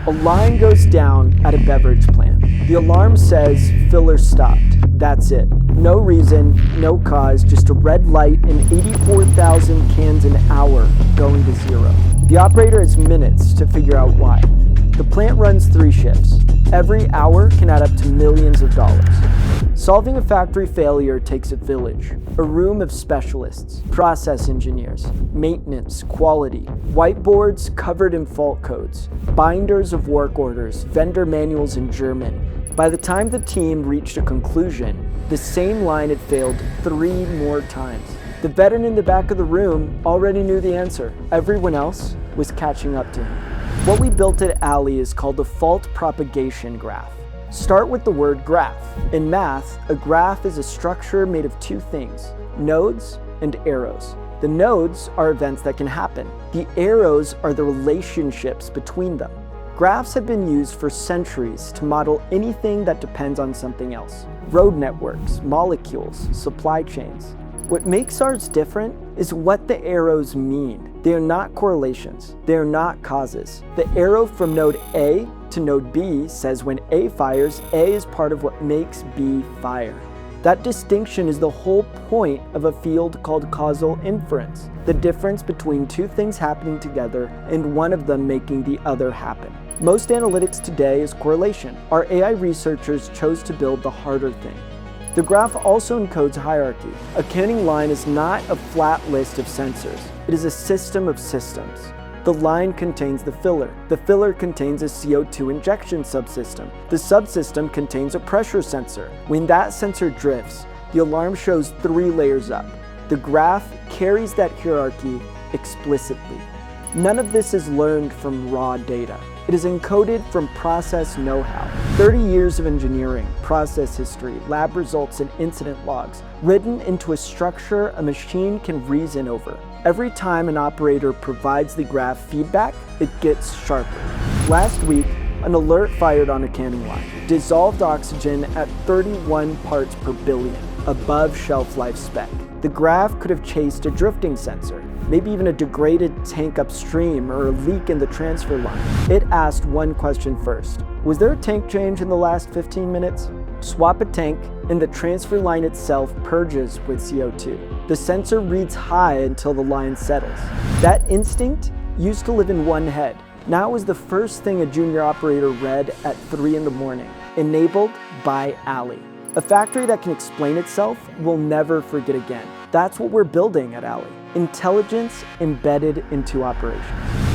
A line goes down at a beverage plant. The alarm says filler stopped. That's it. No reason, no cause, just a red light and 84,000 cans an hour going to zero. The operator has minutes to figure out why. The plant runs 3 shifts. Every hour can add up to millions of dollars. Solving a factory failure takes a village, a room of specialists, process engineers, maintenance, quality, whiteboards covered in fault codes, binders of work orders, vendor manuals in German. By the time the team reached a conclusion, the same line had failed 3 more times. The veteran in the back of the room already knew the answer. Everyone else was catching up to him. What we built at Allie is called the fault propagation graph. Start with the word graph. In math, a graph is a structure made of 2 things, nodes and arrows. The nodes are events that can happen. The arrows are the relationships between them. Graphs have been used for centuries to model anything that depends on something else. Road networks, molecules, supply chains. What makes ours different is what the arrows mean. They are not correlations. They are not causes. The arrow from node A to node B says when A fires, A is part of what makes B fire. That distinction is the whole point of a field called causal inference, the difference between 2 things happening together and one of them making the other happen. Most analytics today is correlation. Our AI researchers chose to build the harder thing. The graph also encodes hierarchy. A canning line is not a flat list of sensors. It is a system of systems. The line contains the filler. The filler contains a CO2 injection subsystem. The subsystem contains a pressure sensor. When that sensor drifts, the alarm shows 3 layers up. The graph carries that hierarchy explicitly. None of this is learned from raw data. It is encoded from process know-how. 30 years of engineering, process history, lab results, and incident logs, written into a structure a machine can reason over. Every time an operator provides the graph feedback, it gets sharper. Last week, an alert fired on a canning line. Dissolved oxygen at 31 parts per billion, above shelf life spec. The graph could have chased a drifting sensor, maybe even a degraded tank upstream or a leak in the transfer line. It asked one question first. Was there a tank change in the last 15 minutes? Swap a tank, and the transfer line itself purges with CO2. The sensor reads high until the line settles. That instinct used to live in one head. Now is the first thing a junior operator read at 3 in the morning, enabled by Allie. A factory that can explain itself will never forget again. That's what we're building at Allie. Intelligence embedded into operations.